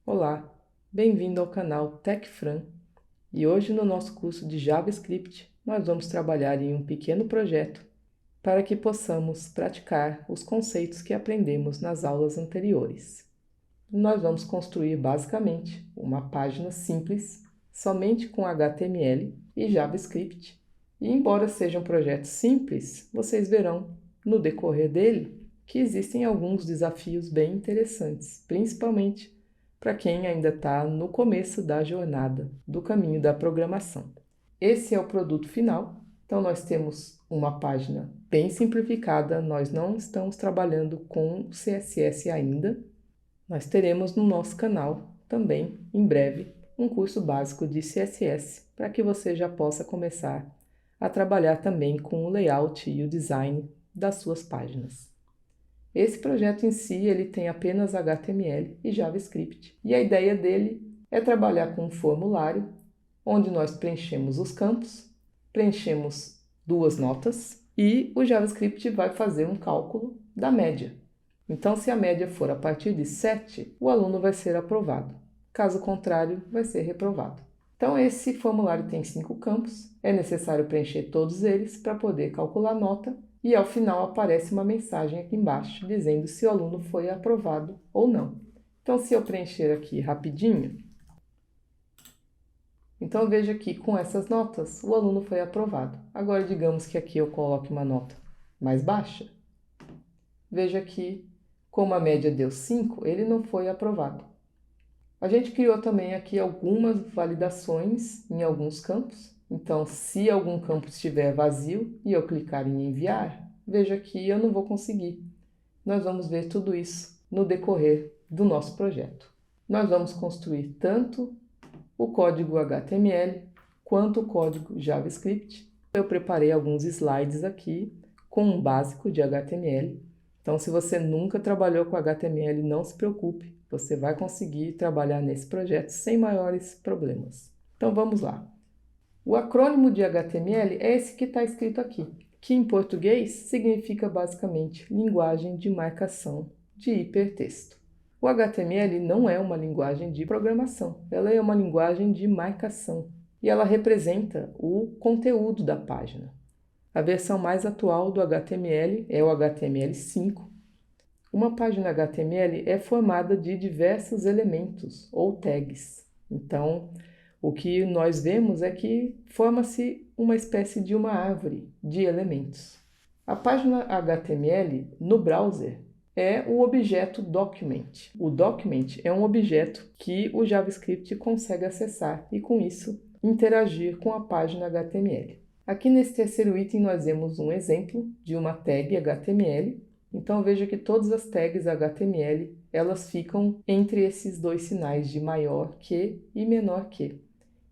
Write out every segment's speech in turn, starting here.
Olá, bem-vindo ao canal TechFran e hoje no nosso curso de JavaScript nós vamos trabalhar em um pequeno projeto para que possamos praticar os conceitos que aprendemos nas aulas anteriores. Nós vamos construir basicamente uma página simples somente com HTML e JavaScript e embora seja um projeto simples, vocês verão no decorrer dele que existem alguns desafios bem interessantes, principalmente para quem ainda está no começo da jornada do caminho da programação. Esse é o produto final. Então, nós temos uma página bem simplificada. Nós não estamos trabalhando com CSS ainda. Nós teremos no nosso canal também, em breve, um curso básico de CSS para que você já possa começar a trabalhar também com o layout e o design das suas páginas. Esse projeto em si, ele tem apenas HTML e JavaScript. E a ideia dele é trabalhar com um formulário, onde nós preenchemos os campos, preenchemos duas notas e o JavaScript vai fazer um cálculo da média. Então, se a média for a partir de 7, o aluno vai ser aprovado. Caso contrário, vai ser reprovado. Então, esse formulário tem 5 campos. É necessário preencher todos eles para poder calcular a nota. E ao final aparece uma mensagem aqui embaixo dizendo se o aluno foi aprovado ou não. Então, se eu preencher aqui rapidinho, então veja que com essas notas o aluno foi aprovado. Agora, digamos que aqui eu coloque uma nota mais baixa. Veja que, como a média deu 5, ele não foi aprovado. A gente criou também aqui algumas validações em alguns campos. Então, se algum campo estiver vazio e eu clicar em enviar, veja que eu não vou conseguir. Nós vamos ver tudo isso no decorrer do nosso projeto. Nós vamos construir tanto o código HTML quanto o código JavaScript. Eu preparei alguns slides aqui com um básico de HTML. Então, se você nunca trabalhou com HTML, não se preocupe, você vai conseguir trabalhar nesse projeto sem maiores problemas. Então, vamos lá. O acrônimo de HTML é esse que está escrito aqui, que em português significa basicamente linguagem de marcação de hipertexto. O HTML não é uma linguagem de programação, ela é uma linguagem de marcação e ela representa o conteúdo da página. A versão mais atual do HTML é o HTML5. Uma página HTML é formada de diversos elementos ou tags. Então, o que nós vemos é que forma-se uma espécie de uma árvore de elementos. A página HTML no browser é o objeto document. O document é um objeto que o JavaScript consegue acessar e, com isso, interagir com a página HTML. Aqui nesse terceiro item nós vemos um exemplo de uma tag HTML. Então veja que todas as tags HTML elas ficam entre esses dois sinais de maior que e menor que.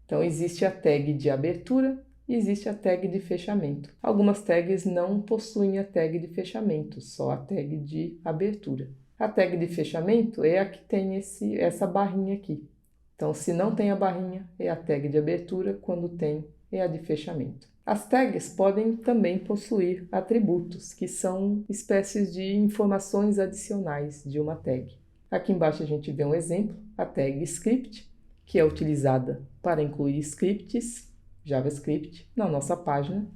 Então existe a tag de abertura e existe a tag de fechamento. Algumas tags não possuem a tag de fechamento, só a tag de abertura. A tag de fechamento é a que tem essa barrinha aqui. Então se não tem a barrinha é a tag de abertura, quando tem é a de fechamento. As tags podem também possuir atributos, que são espécies de informações adicionais de uma tag. Aqui embaixo a gente vê um exemplo, a tag script, que é utilizada para incluir scripts, JavaScript, na nossa página.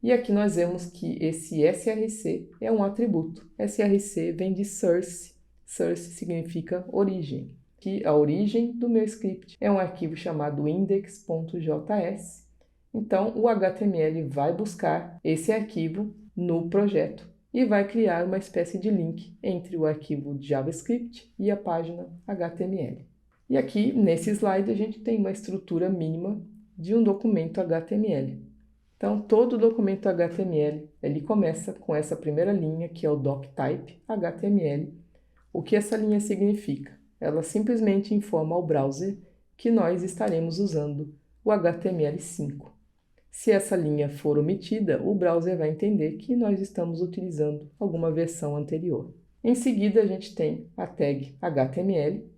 E aqui nós vemos que esse src é um atributo. src vem de source. Source significa origem. Que a origem do meu script é um arquivo chamado index.js. Então, o HTML vai buscar esse arquivo no projeto e vai criar uma espécie de link entre o arquivo JavaScript e a página HTML. E aqui, nesse slide, a gente tem uma estrutura mínima de um documento HTML. Então, todo documento HTML, ele começa com essa primeira linha, que é o doctype HTML. O que essa linha significa? Ela simplesmente informa ao browser que nós estaremos usando o HTML5. Se essa linha for omitida, o browser vai entender que nós estamos utilizando alguma versão anterior. Em seguida, a gente tem a tag HTML.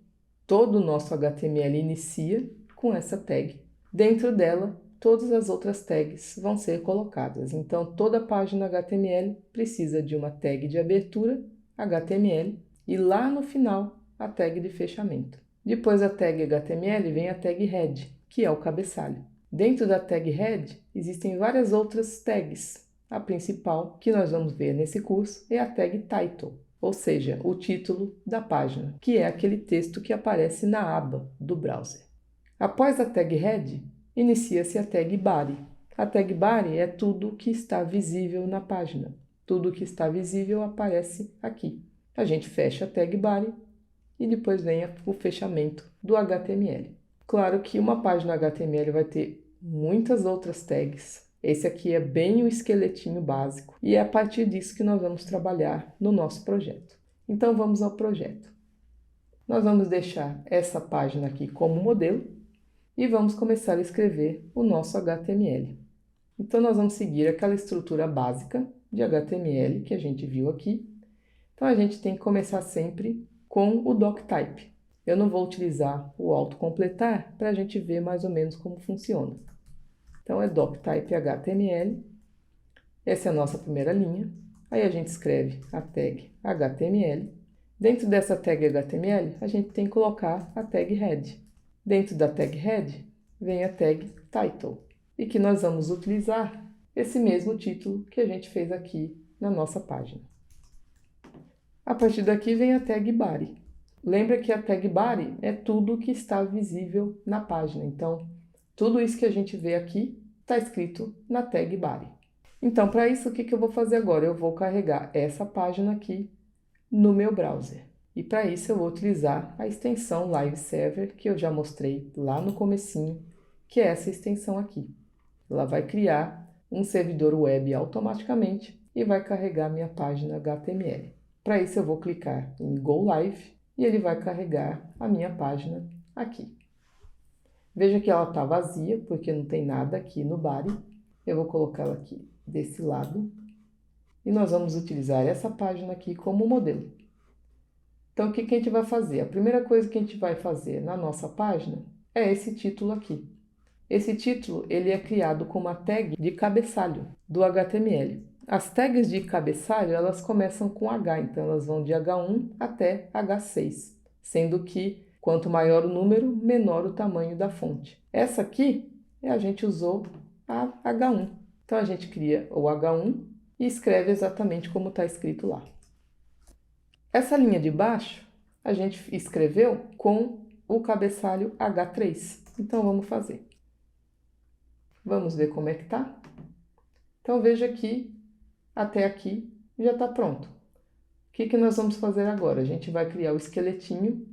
Todo o nosso HTML inicia com essa tag. Dentro dela, todas as outras tags vão ser colocadas. Então, toda página HTML precisa de uma tag de abertura HTML e lá no final, a tag de fechamento. Depois da tag HTML vem a tag head, que é o cabeçalho. Dentro da tag head existem várias outras tags. A principal, que nós vamos ver nesse curso, é a tag title, ou seja, o título da página, que é aquele texto que aparece na aba do browser. Após a tag head, inicia-se a tag body. A tag body é tudo que está visível na página. Tudo que está visível aparece aqui. A gente fecha a tag body e depois vem o fechamento do HTML. Claro que uma página HTML vai ter muitas outras tags. Esse aqui é bem o esqueletinho básico e é a partir disso que nós vamos trabalhar no nosso projeto. Então vamos ao projeto. Nós vamos deixar essa página aqui como modelo e vamos começar a escrever o nosso HTML. Então nós vamos seguir aquela estrutura básica de HTML que a gente viu aqui. Então a gente tem que começar sempre com o doctype. Eu não vou utilizar o autocompletar para a gente ver mais ou menos como funciona. Então é doctype HTML. Essa é a nossa primeira linha. Aí a gente escreve a tag HTML. Dentro dessa tag HTML, a gente tem que colocar a tag head. Dentro da tag head vem a tag title, e que nós vamos utilizar esse mesmo título que a gente fez aqui na nossa página. A partir daqui vem a tag body. Lembra que a tag body é tudo que está visível na página. Então, tudo isso que a gente vê aqui está escrito na tag body. Então, para isso, o que eu vou fazer agora? Eu vou carregar essa página aqui no meu browser. E para isso eu vou utilizar a extensão Live Server, que eu já mostrei lá no comecinho, que é essa extensão aqui. Ela vai criar um servidor web automaticamente e vai carregar minha página HTML. Para isso eu vou clicar em Go Live e ele vai carregar a minha página aqui. Veja que ela está vazia, porque não tem nada aqui no body. Eu vou colocá-la aqui desse lado. E nós vamos utilizar essa página aqui como modelo. Então, o que a gente vai fazer? A primeira coisa que a gente vai fazer na nossa página é esse título aqui. Esse título ele é criado com uma tag de cabeçalho do HTML. As tags de cabeçalho elas começam com H, então elas vão de H1 até H6, sendo que quanto maior o número, menor o tamanho da fonte. Essa aqui a gente usou a H1. Então a gente cria o H1 e escreve exatamente como está escrito lá. Essa linha de baixo a gente escreveu com o cabeçalho H3. Então vamos fazer. Vamos ver como é que tá? Então veja que até aqui já está pronto. O que nós vamos fazer agora? A gente vai criar o esqueletinho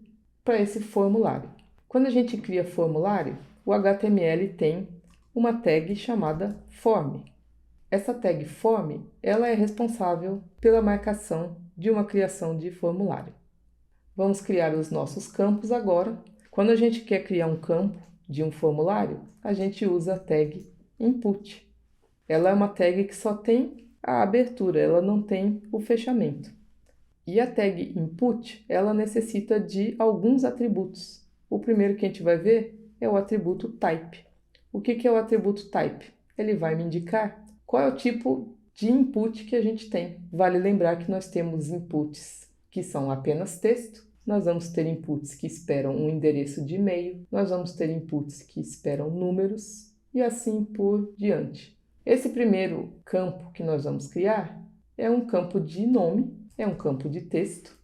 para esse formulário. Quando a gente cria formulário, o HTML tem uma tag chamada form. Essa tag form, ela é responsável pela marcação de uma criação de formulário. Vamos criar os nossos campos agora. Quando a gente quer criar um campo de um formulário, a gente usa a tag input. Ela é uma tag que só tem a abertura, ela não tem o fechamento. E a tag input, ela necessita de alguns atributos. O primeiro que a gente vai ver é o atributo type. O que é o atributo type? Ele vai me indicar qual é o tipo de input que a gente tem. Vale lembrar que nós temos inputs que são apenas texto, nós vamos ter inputs que esperam um endereço de e-mail, nós vamos ter inputs que esperam números e assim por diante. Esse primeiro campo que nós vamos criar é um campo de nome, é um campo de texto.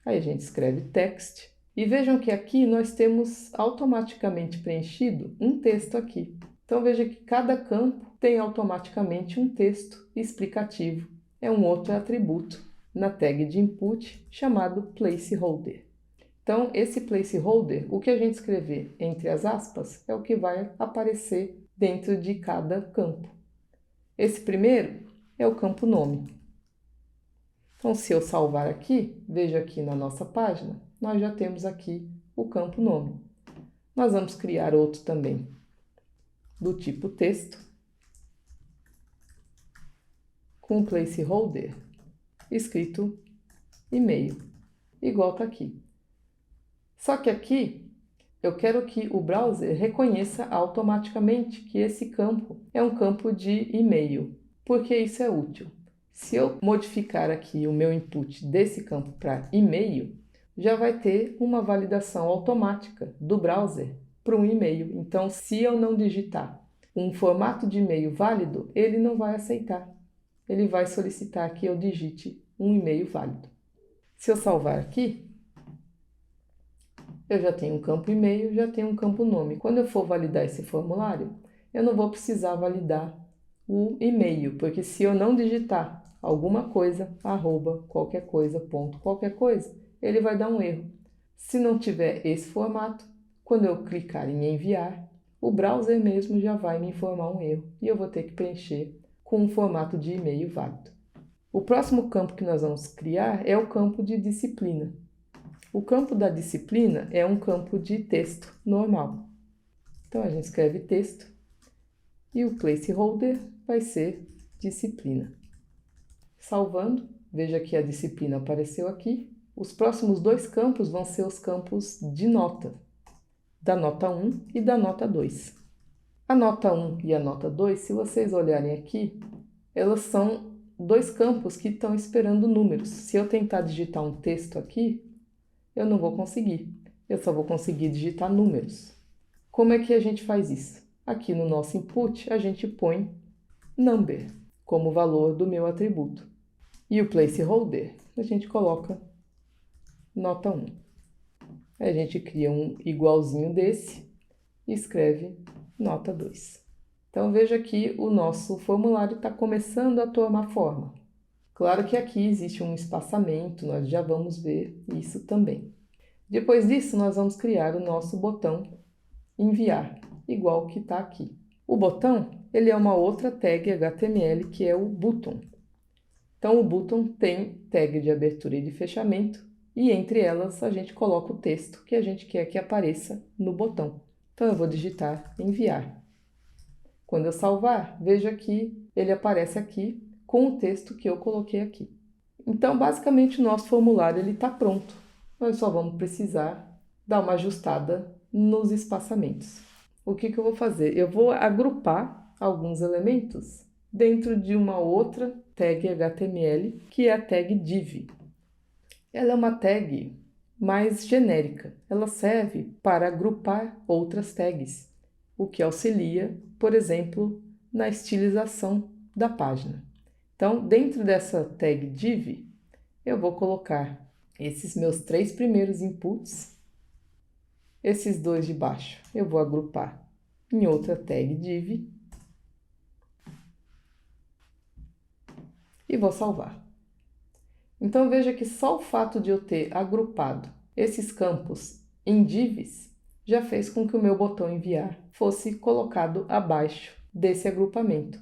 Aí a gente escreve text. E vejam que aqui nós temos automaticamente preenchido um texto aqui. Então veja que cada campo tem automaticamente um texto explicativo. É um outro atributo na tag de input chamado placeholder. Então esse placeholder, o que a gente escrever entre as aspas, é o que vai aparecer dentro de cada campo. Esse primeiro é o campo nome. Então, se eu salvar aqui, veja aqui na nossa página, nós já temos aqui o campo nome. Nós vamos criar outro também, do tipo texto, com placeholder, escrito e-mail, igual está aqui. Só que aqui, eu quero que o browser reconheça automaticamente que esse campo é um campo de e-mail. Por que isso é útil? Se eu modificar aqui o meu input desse campo para e-mail, já vai ter uma validação automática do browser para um e-mail. Então, se eu não digitar um formato de e-mail válido, ele não vai aceitar. Ele vai solicitar que eu digite um e-mail válido. Se eu salvar aqui, eu já tenho um campo e-mail, já tenho um campo nome. Quando eu for validar esse formulário, eu não vou precisar validar o e-mail, porque se eu não digitar alguma coisa, arroba, qualquer coisa, ponto, qualquer coisa, ele vai dar um erro. Se não tiver esse formato, quando eu clicar em enviar, o browser mesmo já vai me informar um erro e eu vou ter que preencher com um formato de e-mail válido. O próximo campo que nós vamos criar é o campo de disciplina. O campo da disciplina é um campo de texto normal. Então a gente escreve texto e o placeholder vai ser disciplina. Salvando, veja que a disciplina apareceu aqui. Os próximos dois campos vão ser os campos de nota, da nota 1 e da nota 2. A nota 1 e a nota 2, se vocês olharem aqui, elas são dois campos que estão esperando números. Se eu tentar digitar um texto aqui, eu não vou conseguir. Eu só vou conseguir digitar números. Como é que a gente faz isso? Aqui no nosso input, a gente põe number como valor do meu atributo. E o placeholder, a gente coloca nota 1. Aí a gente cria um igualzinho desse e escreve nota 2. Então veja que o nosso formulário está começando a tomar forma. Claro que aqui existe um espaçamento, nós já vamos ver isso também. Depois disso, nós vamos criar o nosso botão enviar, igual que está aqui. O botão, ele é uma outra tag HTML que é o button. Então o button tem tag de abertura e de fechamento e entre elas a gente coloca o texto que a gente quer que apareça no botão. Então eu vou digitar enviar. Quando eu salvar, veja que ele aparece aqui com o texto que eu coloquei aqui. Então basicamente o nosso formulário está pronto. Nós só vamos precisar dar uma ajustada nos espaçamentos. O que eu vou fazer? Eu vou agrupar alguns elementos dentro de uma outra tag HTML, que é a tag div. Ela é uma tag mais genérica. Ela serve para agrupar outras tags, o que auxilia, por exemplo, na estilização da página. Então, dentro dessa tag div, eu vou colocar esses meus 3 primeiros inputs. Esses dois de baixo eu vou agrupar em outra tag div e vou salvar. Então veja que só o fato de eu ter agrupado esses campos em divs já fez com que o meu botão enviar fosse colocado abaixo desse agrupamento.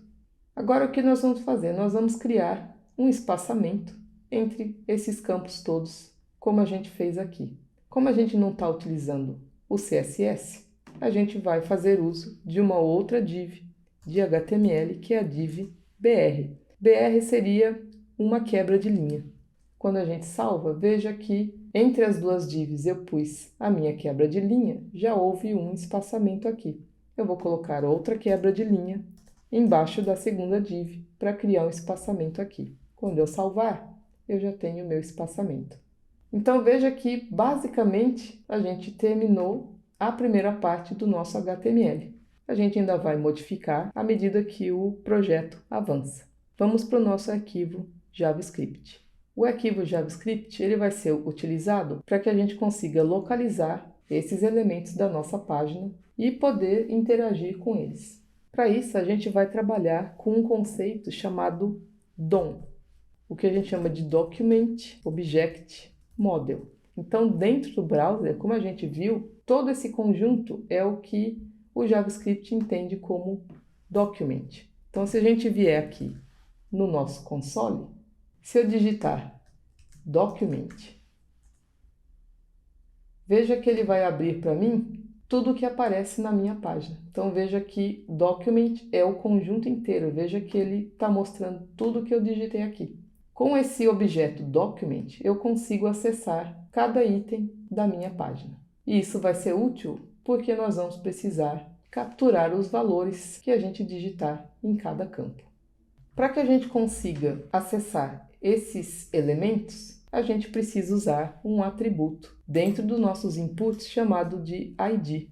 Agora o que nós vamos fazer? Nós vamos criar um espaçamento entre esses campos todos, como a gente fez aqui. Como a gente não está utilizando o CSS, a gente vai fazer uso de uma outra div de HTML, que é a div BR. BR seria uma quebra de linha. Quando a gente salva, veja que entre as duas divs eu pus a minha quebra de linha, já houve um espaçamento aqui. Eu vou colocar outra quebra de linha embaixo da segunda div para criar um espaçamento aqui. Quando eu salvar, eu já tenho o meu espaçamento. Então veja que basicamente a gente terminou a primeira parte do nosso HTML. A gente ainda vai modificar à medida que o projeto avança. Vamos para o nosso arquivo JavaScript. O arquivo JavaScript ele vai ser utilizado para que a gente consiga localizar esses elementos da nossa página e poder interagir com eles. Para isso, a gente vai trabalhar com um conceito chamado DOM, o que a gente chama de Document Object Model. Então, dentro do browser, como a gente viu, todo esse conjunto é o que o JavaScript entende como document. Então, se a gente vier aqui no nosso console, se eu digitar document, veja que ele vai abrir para mim tudo o que aparece na minha página. Então veja que document é o conjunto inteiro, veja que ele está mostrando tudo o que eu digitei aqui. Com esse objeto document, eu consigo acessar cada item da minha página. E isso vai ser útil porque nós vamos precisar capturar os valores que a gente digitar em cada campo. Para que a gente consiga acessar esses elementos, a gente precisa usar um atributo dentro dos nossos inputs chamado de ID.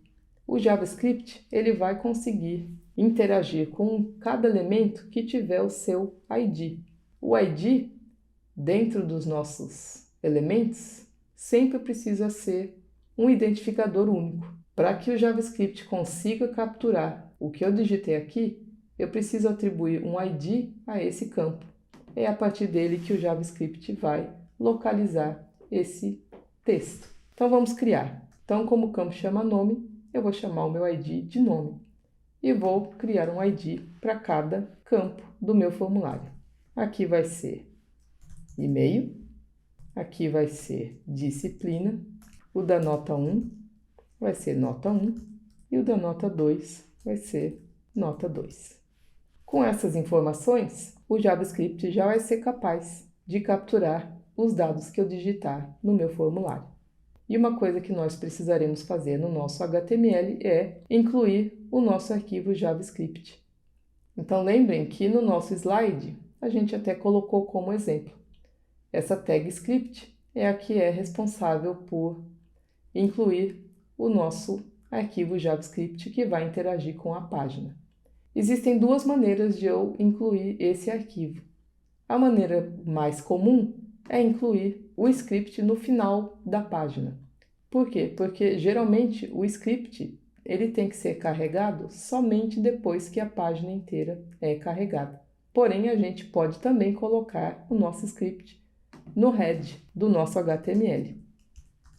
O JavaScript ele vai conseguir interagir com cada elemento que tiver o seu ID. O ID, dentro dos nossos elementos, sempre precisa ser um identificador único. Para que o JavaScript consiga capturar o que eu digitei aqui, eu preciso atribuir um ID a esse campo. É a partir dele que o JavaScript vai localizar esse texto. Então vamos criar. Então, como o campo chama nome, eu vou chamar o meu ID de nome. E vou criar um ID para cada campo do meu formulário. Aqui vai ser e-mail, aqui vai ser disciplina, o da nota 1 vai ser nota 1 e o da nota 2 vai ser nota 2. Com essas informações, o JavaScript já vai ser capaz de capturar os dados que eu digitar no meu formulário. E uma coisa que nós precisaremos fazer no nosso HTML é incluir o nosso arquivo JavaScript. Então lembrem que no nosso slide a gente até colocou como exemplo. Essa tag script é a que é responsável por incluir o nosso arquivo JavaScript que vai interagir com a página. Existem duas maneiras de eu incluir esse arquivo. A maneira mais comum é incluir o script no final da página. Por quê? Porque geralmente o script ele tem que ser carregado somente depois que a página inteira é carregada. Porém, a gente pode também colocar o nosso script no head do nosso HTML.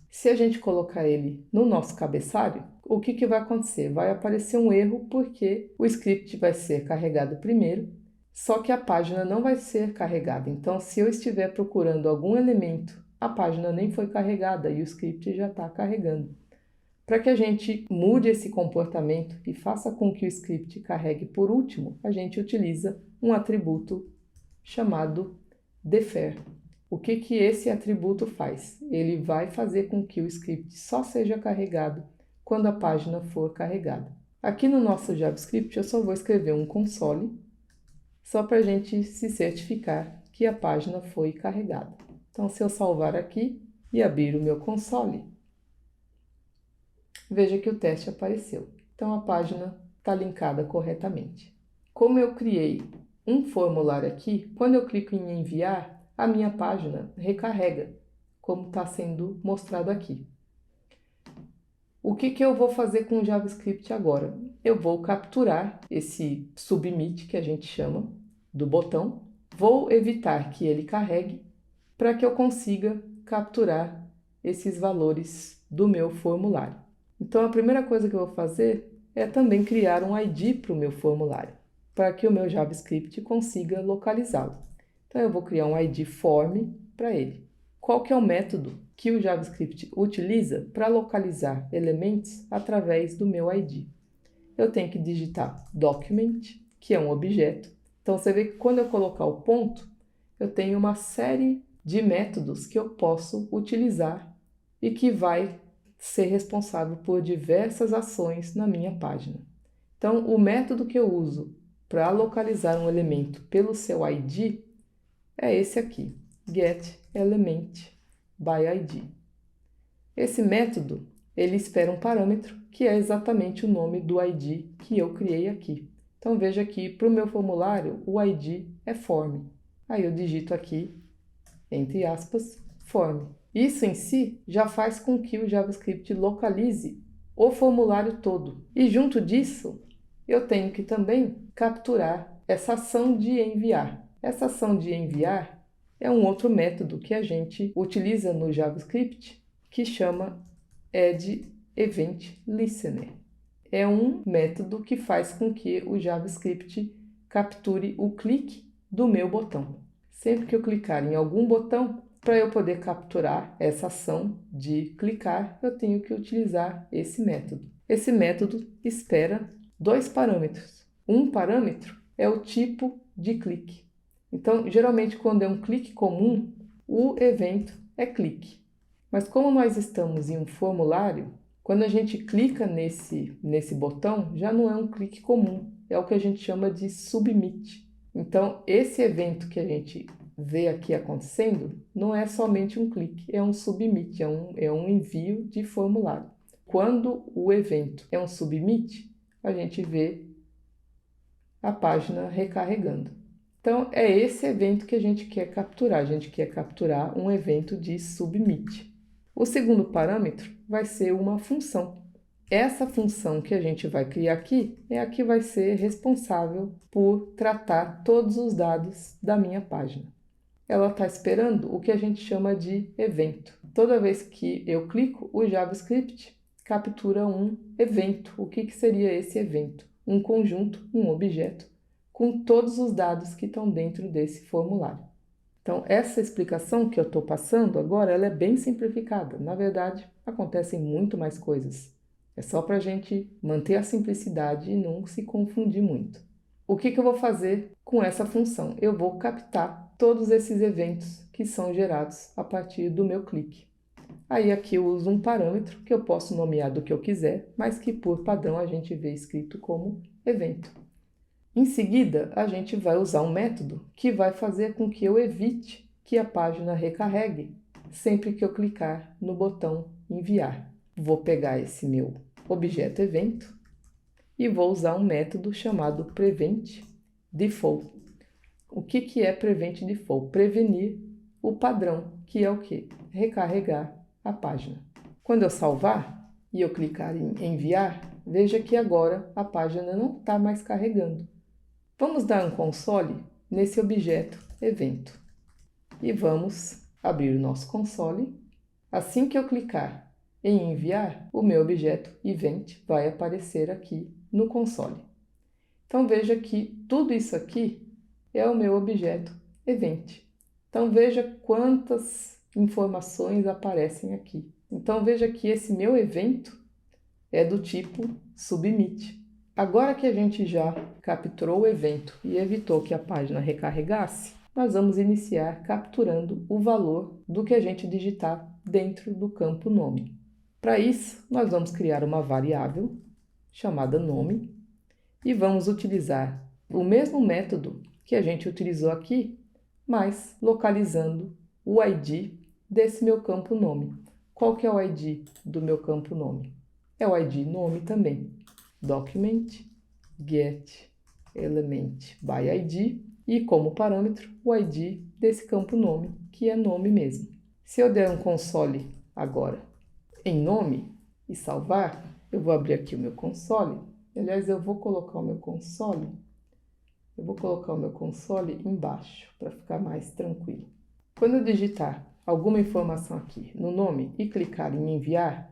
Se a gente colocar ele no nosso cabeçalho, o que vai acontecer? Vai aparecer um erro porque o script vai ser carregado primeiro, só que a página não vai ser carregada. Então, se eu estiver procurando algum elemento, a página nem foi carregada e o script já está carregando. Para que a gente mude esse comportamento e faça com que o script carregue por último, a gente utiliza um atributo chamado defer. O que esse atributo faz? Ele vai fazer com que o script só seja carregado quando a página for carregada. Aqui no nosso JavaScript eu só vou escrever um console, só para a gente se certificar que a página foi carregada. Então, se eu salvar aqui e abrir o meu console, veja que o teste apareceu. Então, a página está linkada corretamente. Como eu criei um formulário aqui, quando eu clico em enviar, a minha página recarrega, como está sendo mostrado aqui. O que eu vou fazer com o JavaScript agora? Eu vou capturar esse submit, que a gente chama, do botão. Vou evitar que ele carregue para que eu consiga capturar esses valores do meu formulário. Então, a primeira coisa que eu vou fazer é também criar um ID para o meu formulário, para que o meu JavaScript consiga localizá-lo. Então, eu vou criar um ID form para ele. Qual que é o método que o JavaScript utiliza para localizar elementos através do meu ID? Eu tenho que digitar document, que é um objeto. Então, você vê que quando eu colocar o ponto, eu tenho uma série de métodos que eu posso utilizar e que vai ser responsável por diversas ações na minha página. Então, o método que eu uso para localizar um elemento pelo seu ID é esse aqui, getElementById. Esse método, ele espera um parâmetro que é exatamente o nome do ID que eu criei aqui. Então, veja que para o meu formulário, o ID é form. Aí eu digito aqui, entre aspas, form. Isso em si já faz com que o JavaScript localize o formulário todo. E junto disso, eu tenho que também capturar essa ação de enviar. Essa ação de enviar é um outro método que a gente utiliza no JavaScript que chama addEventListener. É um método que faz com que o JavaScript capture o clique do meu botão. Sempre que eu clicar em algum botão, para eu poder capturar essa ação de clicar, eu tenho que utilizar esse método. Esse método espera dois parâmetros. Um parâmetro é o tipo de clique. Então, geralmente, quando é um clique comum, o evento é clique. Mas como nós estamos em um formulário, quando a gente clica nesse botão, já não é um clique comum, é o que a gente chama de submit. Então, esse evento que a gente ver aqui acontecendo, não é somente um clique, é um submit, é um envio de formulário. Quando o evento é um submit, a gente vê a página recarregando. Então, é esse evento que a gente quer capturar. A gente quer capturar um evento de submit. O segundo parâmetro vai ser uma função. Essa função que a gente vai criar aqui é a que vai ser responsável por tratar todos os dados da minha página. Ela está esperando o que a gente chama de evento. Toda vez que eu clico, o JavaScript captura um evento. O que seria esse evento? Um conjunto, um objeto, com todos os dados que estão dentro desse formulário. Então, essa explicação que eu estou passando agora, ela é bem simplificada. Na verdade, acontecem muito mais coisas. É só para a gente manter a simplicidade e não se confundir muito. O que eu vou fazer com essa função? Eu vou captar todos esses eventos que são gerados a partir do meu clique. Aí aqui eu uso um parâmetro que eu posso nomear do que eu quiser, mas que por padrão a gente vê escrito como evento. Em seguida, a gente vai usar um método que vai fazer com que eu evite que a página recarregue sempre que eu clicar no botão enviar. Vou pegar esse meu objeto evento e vou usar um método chamado prevent_default. O que é prevent_default? Prevenir o padrão, que é o quê? Recarregar a página. Quando eu salvar e eu clicar em enviar, veja que agora a página não está mais carregando. Vamos dar um console nesse objeto evento e vamos abrir o nosso console. Assim que eu clicar em enviar, o meu objeto event vai aparecer aqui no console. Então veja que tudo isso aqui é o meu objeto event. Então veja quantas informações aparecem aqui. Então veja que esse meu evento é do tipo submit. Agora que a gente já capturou o evento e evitou que a página recarregasse, nós vamos iniciar capturando o valor do que a gente digitar dentro do campo nome. Para isso, nós vamos criar uma variável chamada nome e vamos utilizar o mesmo método que a gente utilizou aqui, mas localizando o ID desse meu campo nome. Qual que é o ID do meu campo nome? É o ID nome também. Document get element by ID e como parâmetro o ID desse campo nome, que é nome mesmo. Se eu der um console agora em nome e salvar, eu vou abrir aqui o meu console. Aliás, eu vou colocar o meu console embaixo para ficar mais tranquilo. Quando eu digitar alguma informação aqui no nome e clicar em enviar,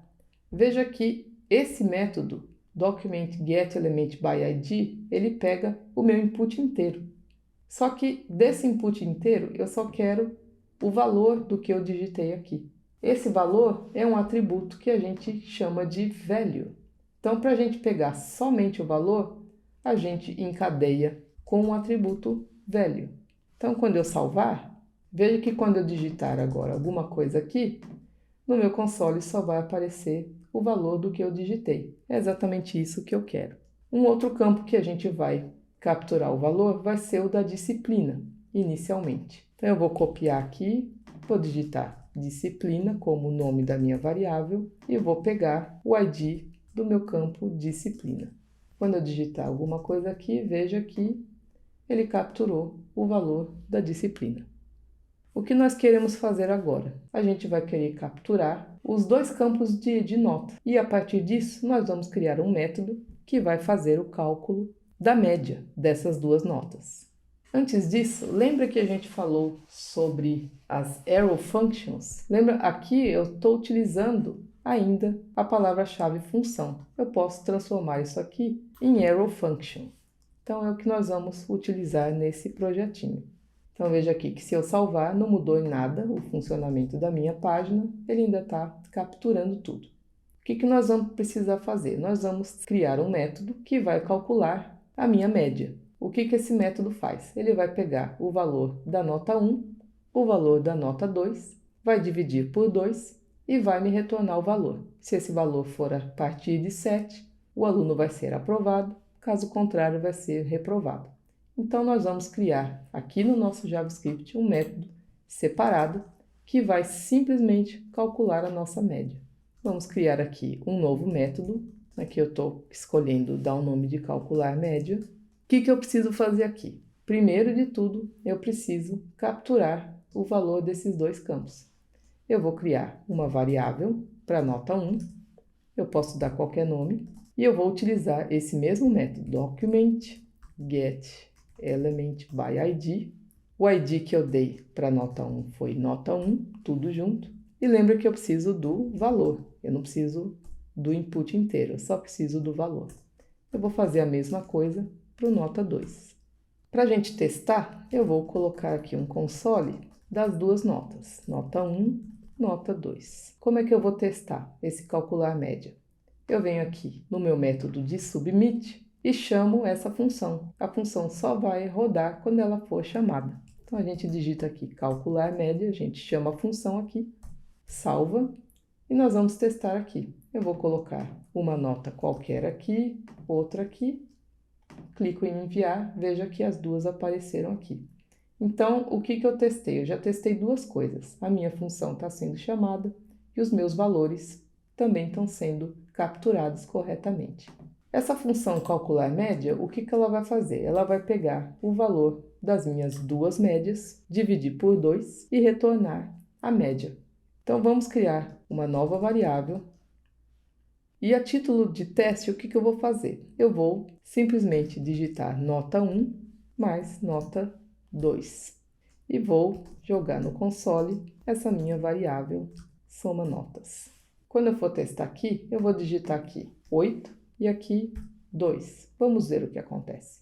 veja que esse método document get element by ID, ele pega o meu input inteiro. Só que desse input inteiro, eu só quero o valor do que eu digitei aqui. Esse valor é um atributo que a gente chama de value. Então, para a gente pegar somente o valor, a gente encadeia com o atributo value. Então, quando eu salvar, veja que quando eu digitar agora alguma coisa aqui, no meu console só vai aparecer o valor do que eu digitei. É exatamente isso que eu quero. Um outro campo que a gente vai capturar o valor vai ser o da disciplina, inicialmente. Então, eu vou copiar aqui, vou digitar disciplina como o nome da minha variável e vou pegar o ID do meu campo disciplina. Quando eu digitar alguma coisa aqui, veja que ele capturou o valor da disciplina. O que nós queremos fazer agora? A gente vai querer capturar os dois campos de nota e a partir disso nós vamos criar um método que vai fazer o cálculo da média dessas duas notas. Antes disso, lembra que a gente falou sobre as arrow functions? Lembra? Aqui eu estou utilizando ainda a palavra-chave função. Eu posso transformar isso aqui em arrow function. Então é o que nós vamos utilizar nesse projetinho. Então veja aqui que se eu salvar, não mudou em nada o funcionamento da minha página, ele ainda está capturando tudo. O que nós vamos precisar fazer? Nós vamos criar um método que vai calcular a minha média. O que esse método faz? Ele vai pegar o valor da nota 1, o valor da nota 2, vai dividir por 2 e vai me retornar o valor. Se esse valor for a partir de 7, o aluno vai ser aprovado, caso contrário, vai ser reprovado. Então, nós vamos criar aqui no nosso JavaScript um método separado que vai simplesmente calcular a nossa média. Vamos criar aqui um novo método. Aqui eu estou escolhendo dar o nome de calcular média. O que eu preciso fazer aqui? Primeiro de tudo, eu preciso capturar o valor desses dois campos. Eu vou criar uma variável para nota 1. Eu posso dar qualquer nome. E eu vou utilizar esse mesmo método, document_get_element_by_id. O ID que eu dei para nota 1 foi nota 1, tudo junto. E lembra que eu preciso do valor. Eu não preciso do input inteiro, eu só preciso do valor. Eu vou fazer a mesma coisa para o nota 2. Para a gente testar, eu vou colocar aqui um console das duas notas, nota 1, nota 2. Como é que eu vou testar esse calcular média? Eu venho aqui no meu método de submit e chamo essa função. A função só vai rodar quando ela for chamada. Então, a gente digita aqui calcular média, a gente chama a função aqui, salva, e nós vamos testar aqui. Eu vou colocar uma nota qualquer aqui, outra aqui, clico em enviar, veja que as duas apareceram aqui. Então, o que eu testei? Eu já testei duas coisas. A minha função está sendo chamada e os meus valores também estão sendo capturados corretamente. Essa função calcular média, o que ela vai fazer? Ela vai pegar o valor das minhas duas médias, dividir por 2 e retornar a média. Então, vamos criar uma nova variável. E a título de teste, o que eu vou fazer? Eu vou simplesmente digitar nota 1 mais nota 2. E vou jogar no console essa minha variável soma notas. Quando eu for testar aqui, eu vou digitar aqui 8 e aqui 2. Vamos ver o que acontece.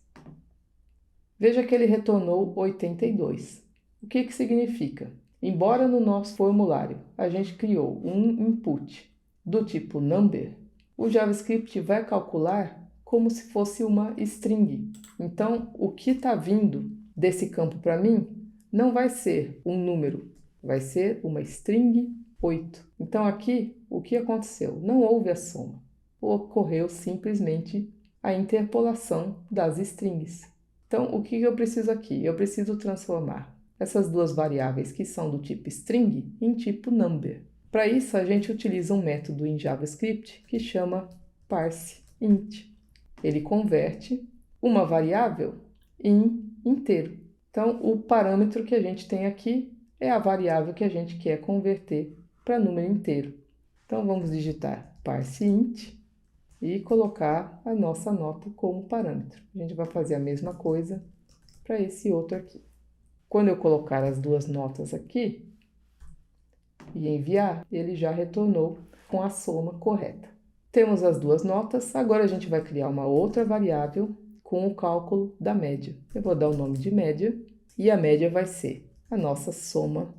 Veja que ele retornou 82. O que significa? Embora no nosso formulário a gente criou um input do tipo number, o JavaScript vai calcular como se fosse uma string. Então, o que está vindo desse campo para mim não vai ser um número, vai ser uma string 8. Então, aqui, o que aconteceu? Não houve a soma. Ocorreu simplesmente a interpolação das strings. Então, o que eu preciso aqui? Eu preciso transformar essas duas variáveis que são do tipo string em tipo number. Para isso, a gente utiliza um método em JavaScript que chama parseInt. Ele converte uma variável em inteiro. Então, o parâmetro que a gente tem aqui é a variável que a gente quer converter para número inteiro. Então, vamos digitar parseInt e colocar a nossa nota como parâmetro. A gente vai fazer a mesma coisa para esse outro aqui. Quando eu colocar as duas notas aqui e enviar, ele já retornou com a soma correta. Temos as duas notas, agora a gente vai criar uma outra variável com o cálculo da média. Eu vou dar o nome de média e a média vai ser a nossa soma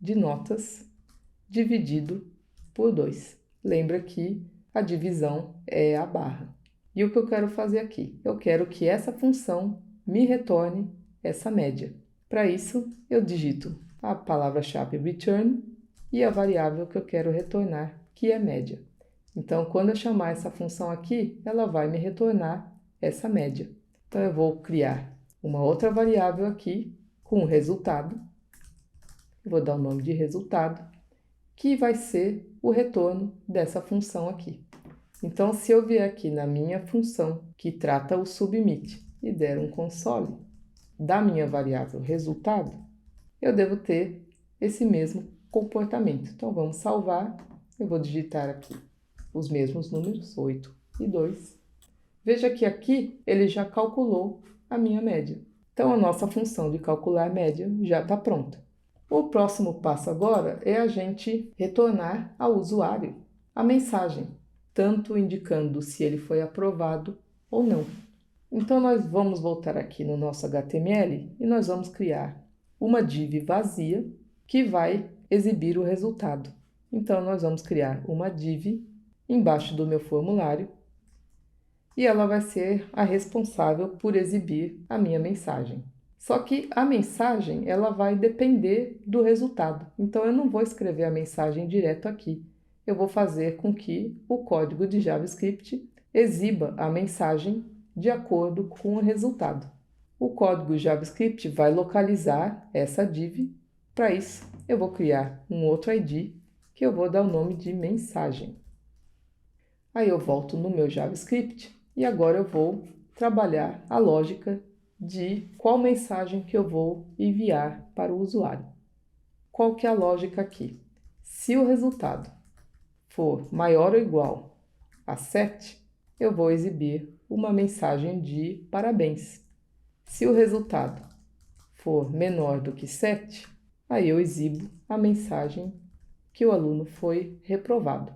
de notas dividido por 2. Lembra que a divisão é a barra. E o que eu quero fazer aqui? Eu quero que essa função me retorne essa média. Para isso, eu digito a palavra-chave return e a variável que eu quero retornar, que é média. Então, quando eu chamar essa função aqui, ela vai me retornar essa média. Então, eu vou criar uma outra variável aqui com o resultado. Eu vou dar o nome de resultado, que vai ser o retorno dessa função aqui. Então, se eu vier aqui na minha função que trata o submit e der um console da minha variável resultado, eu devo ter esse mesmo comportamento. Então, vamos salvar. Eu vou digitar aqui os mesmos números, 8 e 2. Veja que aqui ele já calculou a minha média. Então, a nossa função de calcular média já está pronta. O próximo passo agora é a gente retornar ao usuário a mensagem, tanto indicando se ele foi aprovado ou não. Então, nós vamos voltar aqui no nosso HTML e nós vamos criar uma div vazia que vai exibir o resultado. Então, nós vamos criar uma div embaixo do meu formulário e ela vai ser a responsável por exibir a minha mensagem. Só que a mensagem ela vai depender do resultado. Então, eu não vou escrever a mensagem direto aqui. Eu vou fazer com que o código de JavaScript exiba a mensagem de acordo com o resultado. O código JavaScript vai localizar essa div. Para isso, eu vou criar um outro ID que eu vou dar o nome de mensagem. Aí eu volto no meu JavaScript e agora eu vou trabalhar a lógica de qual mensagem que eu vou enviar para o usuário. Qual que é a lógica aqui? Se o resultado for maior ou igual a 7, eu vou exibir uma mensagem de parabéns. Se o resultado for menor do que 7, aí eu exibo a mensagem que o aluno foi reprovado.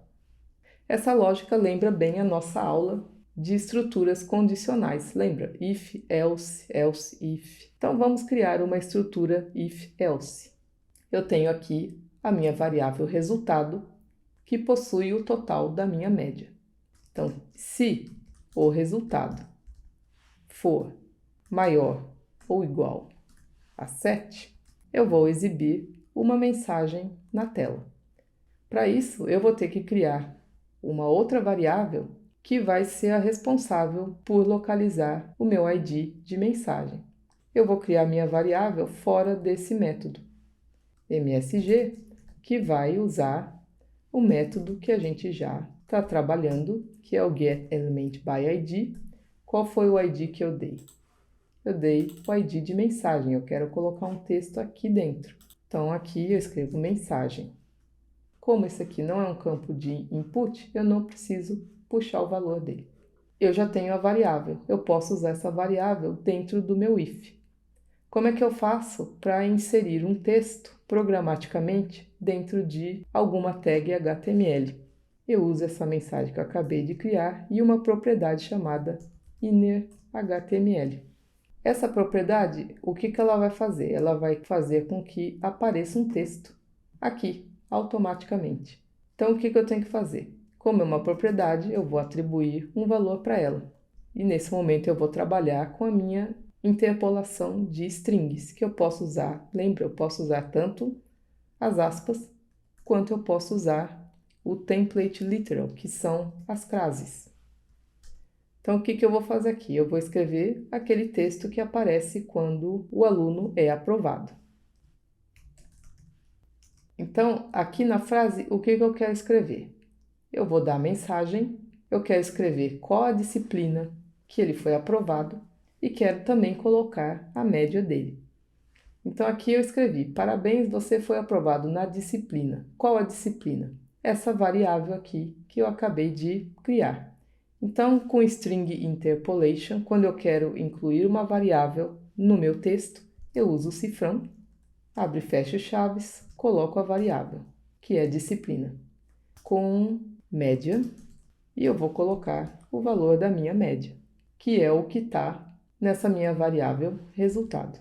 Essa lógica lembra bem a nossa aula de estruturas condicionais. Lembra? If, else, else, if. Então vamos criar uma estrutura if, else. Eu tenho aqui a minha variável resultado, que possui o total da minha média. Então, se o resultado for maior ou igual a 7, eu vou exibir uma mensagem na tela. Para isso, eu vou ter que criar uma outra variável que vai ser a responsável por localizar o meu ID de mensagem. Eu vou criar minha variável fora desse método, MSG, que vai usar o método que a gente já está trabalhando, que é o getElementById. Qual foi o ID que eu dei? Eu dei o ID de mensagem, eu quero colocar um texto aqui dentro. Então aqui eu escrevo mensagem. Como esse aqui não é um campo de input, eu não preciso puxar o valor dele. Eu já tenho a variável, eu posso usar essa variável dentro do meu if. Como é que eu faço para inserir um texto programaticamente dentro de alguma tag HTML? Eu uso essa mensagem que eu acabei de criar e uma propriedade chamada innerHTML. Essa propriedade, o que ela vai fazer? Ela vai fazer com que apareça um texto aqui, automaticamente. Então, o que eu tenho que fazer? Como é uma propriedade, eu vou atribuir um valor para ela. E nesse momento eu vou trabalhar com a minha interpolação de strings, que eu posso usar, lembra, eu posso usar tanto as aspas, quanto eu posso usar o template literal, que são as crases. Então, o que eu vou fazer aqui? Eu vou escrever aquele texto que aparece quando o aluno é aprovado. Então, aqui na frase, o que eu quero escrever? Eu vou dar a mensagem, eu quero escrever qual a disciplina que ele foi aprovado e quero também colocar a média dele. Então, aqui eu escrevi: parabéns, você foi aprovado na disciplina. Qual a disciplina? Essa variável aqui que eu acabei de criar. Então, com string interpolation, quando eu quero incluir uma variável no meu texto, eu uso o cifrão, abre e fecha chaves, coloco a variável, que é disciplina, com média, e eu vou colocar o valor da minha média, que é o que está nessa minha variável resultado.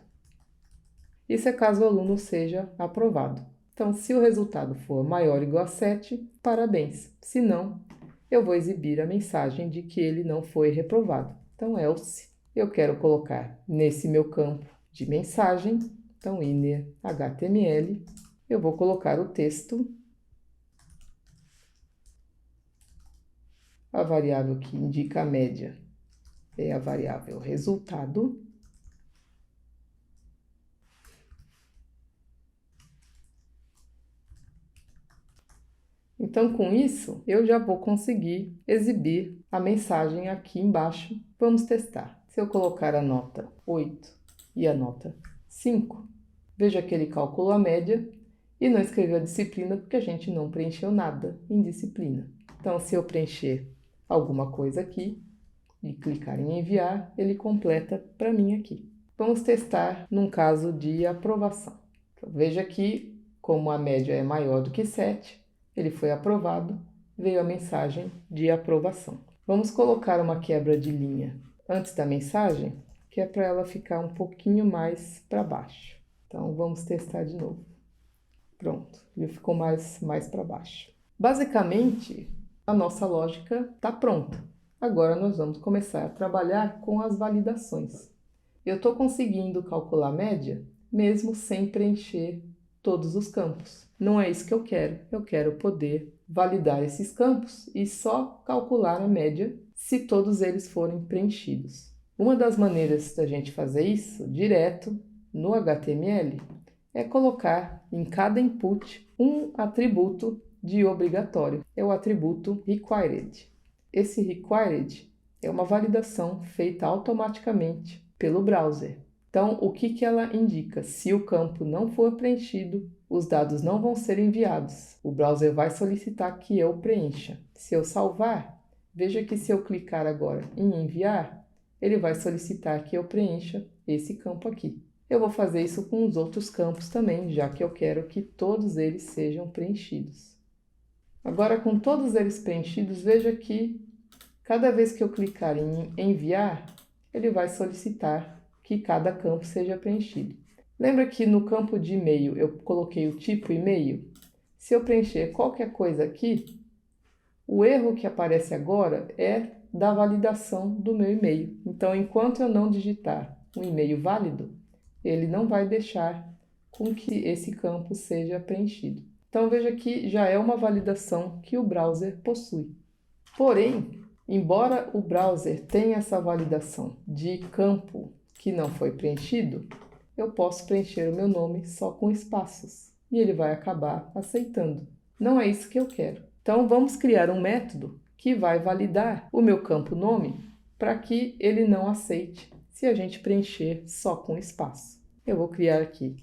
Isso é caso o aluno seja aprovado. Então, se o resultado for maior ou igual a 7, parabéns. Se não, eu vou exibir a mensagem de que ele não foi reprovado. Então, else, eu quero colocar nesse meu campo de mensagem, então inner HTML, eu vou colocar o texto, a variável que indica a média é a variável resultado. Então, com isso, eu já vou conseguir exibir a mensagem aqui embaixo. Vamos testar. Se eu colocar a nota 8 e a nota 5, veja que ele calculou a média e não escreveu a disciplina porque a gente não preencheu nada em disciplina. Então, se eu preencher alguma coisa aqui e clicar em enviar, ele completa para mim aqui. Vamos testar num caso de aprovação. Então, veja que, como a média é maior do que 7, ele foi aprovado, veio a mensagem de aprovação. Vamos colocar uma quebra de linha antes da mensagem, que é para ela ficar um pouquinho mais para baixo. Então, vamos testar de novo. Pronto, ele ficou mais para baixo. Basicamente, a nossa lógica está pronta. Agora nós vamos começar a trabalhar com as validações. Eu estou conseguindo calcular a média mesmo sem preencher todos os campos. Não é isso que eu quero poder validar esses campos e só calcular a média se todos eles forem preenchidos. Uma das maneiras da gente fazer isso, direto no HTML, é colocar em cada input um atributo de obrigatório, é o atributo required. Esse required é uma validação feita automaticamente pelo browser. Então, o que ela indica? Se o campo não for preenchido, os dados não vão ser enviados. O browser vai solicitar que eu preencha. Se eu salvar, veja que se eu clicar agora em enviar, ele vai solicitar que eu preencha esse campo aqui. Eu vou fazer isso com os outros campos também, já que eu quero que todos eles sejam preenchidos. Agora, com todos eles preenchidos, veja que cada vez que eu clicar em enviar, ele vai solicitar que cada campo seja preenchido. Lembra que no campo de e-mail eu coloquei o tipo e-mail? Se eu preencher qualquer coisa aqui, o erro que aparece agora é da validação do meu e-mail. Então, enquanto eu não digitar um e-mail válido, ele não vai deixar com que esse campo seja preenchido. Então, veja que já é uma validação que o browser possui. Porém, embora o browser tenha essa validação de campo que não foi preenchido, eu posso preencher o meu nome só com espaços e ele vai acabar aceitando. Não é isso que eu quero. Então, vamos criar um método que vai validar o meu campo nome para que ele não aceite se a gente preencher só com espaço. Eu vou criar aqui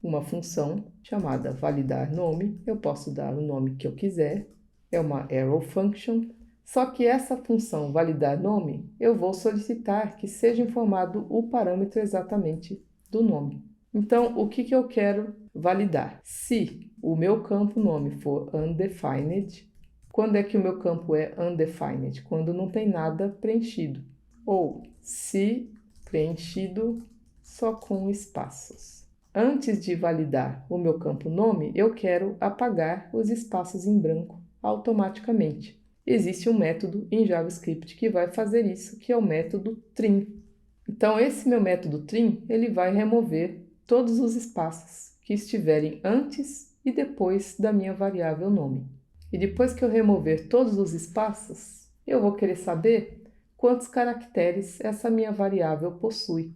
uma função chamada validar nome. Eu posso dar o nome que eu quiser. É uma arrow function. Só que essa função validar nome, eu vou solicitar que seja informado o parâmetro exatamente do nome. Então, o que eu quero validar? Se o meu campo nome for undefined, quando é que o meu campo é undefined? Quando não tem nada preenchido. Ou se preenchido só com espaços. Antes de validar o meu campo nome, eu quero apagar os espaços em branco automaticamente. Existe um método em JavaScript que vai fazer isso, que é o método trim. Então, esse meu método trim, ele vai remover todos os espaços que estiverem antes e depois da minha variável nome. E depois que eu remover todos os espaços, eu vou querer saber quantos caracteres essa minha variável possui.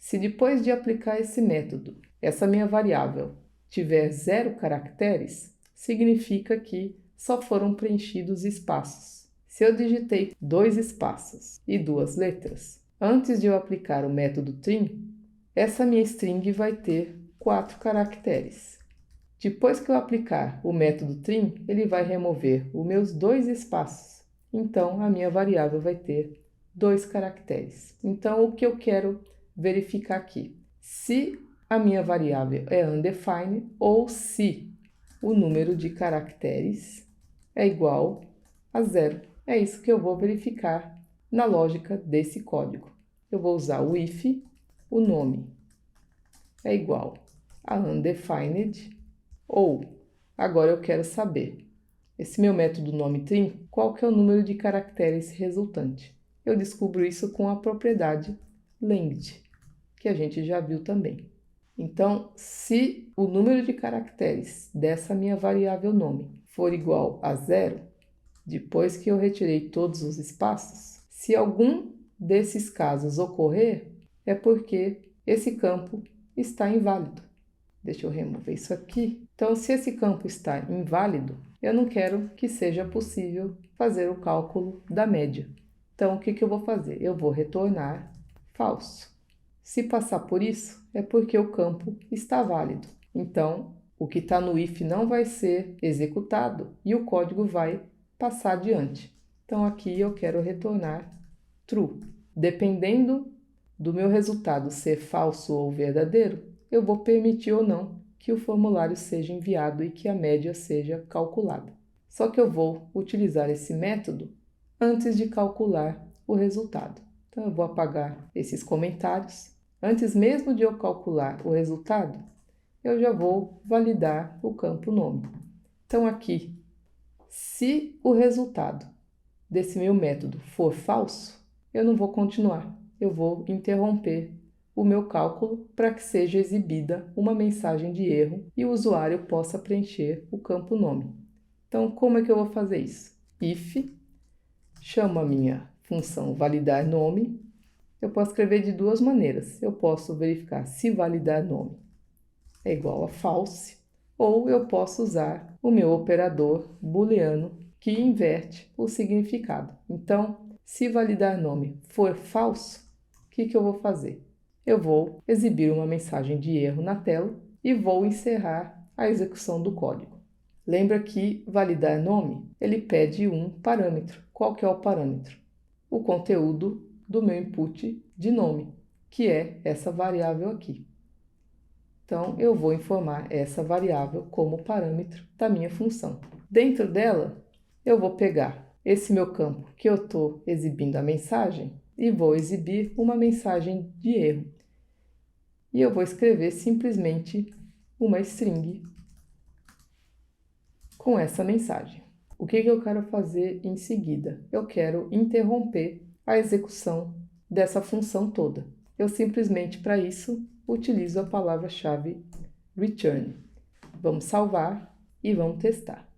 Se depois de aplicar esse método, essa minha variável tiver 0 caracteres, significa que só foram preenchidos espaços. Se eu digitei 2 espaços e 2 letras, antes de eu aplicar o método trim, essa minha string vai ter 4 caracteres. Depois que eu aplicar o método trim, ele vai remover os meus 2 espaços. Então, a minha variável vai ter 2 caracteres. Então, o que eu quero verificar aqui? Se a minha variável é undefined ou se o número de caracteres é igual a 0. É isso que eu vou verificar na lógica desse código. Eu vou usar o if, o nome é igual a undefined, ou agora eu quero saber, esse meu método nomeTrim, qual que é o número de caracteres resultante. Eu descubro isso com a propriedade length, que a gente já viu também. Então, se o número de caracteres dessa minha variável nome for igual a 0, depois que eu retirei todos os espaços, se algum desses casos ocorrer, é porque esse campo está inválido. Deixa eu remover isso aqui. Então, se esse campo está inválido, eu não quero que seja possível fazer o cálculo da média. Então, o que eu vou fazer? Eu vou retornar falso. Se passar por isso, é porque o campo está válido. Então, o que está no if não vai ser executado e o código vai passar adiante. Então, aqui eu quero retornar true. Dependendo do meu resultado ser falso ou verdadeiro, eu vou permitir ou não que o formulário seja enviado e que a média seja calculada. Só que eu vou utilizar esse método antes de calcular o resultado. Então, eu vou apagar esses comentários. Antes mesmo de eu calcular o resultado, eu já vou validar o campo nome. Então, aqui, se o resultado desse meu método for falso, eu não vou continuar. Eu vou interromper o meu cálculo para que seja exibida uma mensagem de erro e o usuário possa preencher o campo nome. Então, como é que eu vou fazer isso? If, chamo a minha função validar nome, eu posso escrever de duas maneiras. Eu posso verificar se validar nome é igual a false, ou eu posso usar o meu operador booleano que inverte o significado. Então, se validar nome for falso, o que eu vou fazer? Eu vou exibir uma mensagem de erro na tela e vou encerrar a execução do código. Lembra que validar nome, ele pede um parâmetro. Qual que é o parâmetro? O conteúdo do meu input de nome, que é essa variável aqui. Então, eu vou informar essa variável como parâmetro da minha função. Dentro dela, eu vou pegar esse meu campo que eu estou exibindo a mensagem e vou exibir uma mensagem de erro. E eu vou escrever simplesmente uma string com essa mensagem. O que eu quero fazer em seguida? Eu quero interromper a execução dessa função toda. Eu simplesmente, para isso, utilizo a palavra-chave return. Vamos salvar e vamos testar.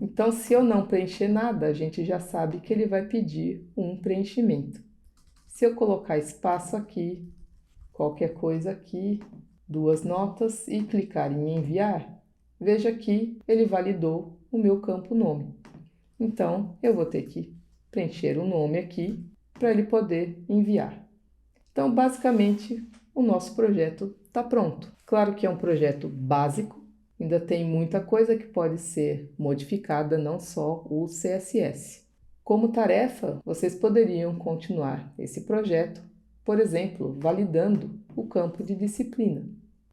Então, se eu não preencher nada, a gente já sabe que ele vai pedir um preenchimento. Se eu colocar espaço aqui, qualquer coisa aqui, duas notas e clicar em enviar, veja que ele validou o meu campo nome. Então, eu vou ter que preencher o nome aqui para ele poder enviar. Então, basicamente, o nosso projeto está pronto. Claro que é um projeto básico, ainda tem muita coisa que pode ser modificada, não só o CSS. Como tarefa, vocês poderiam continuar esse projeto, por exemplo, validando o campo de disciplina.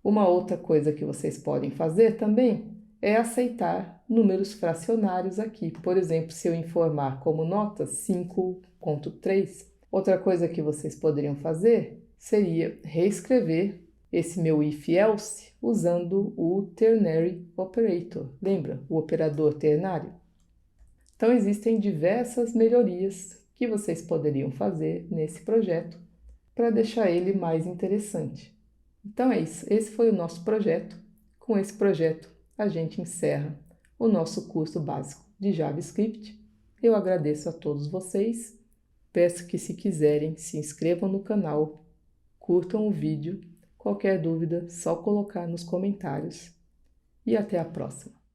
Uma outra coisa que vocês podem fazer também é aceitar números fracionários aqui. Por exemplo, se eu informar como nota 5.3, outra coisa que vocês poderiam fazer seria reescrever esse meu if-else usando o ternary operator. Lembra? O operador ternário? Então, existem diversas melhorias que vocês poderiam fazer nesse projeto para deixar ele mais interessante. Então é isso. Esse foi o nosso projeto. Com esse projeto, a gente encerra o nosso curso básico de JavaScript. Eu agradeço a todos vocês. Peço que, se quiserem, se inscrevam no canal, curtam o vídeo. Qualquer dúvida, só colocar nos comentários. E até a próxima!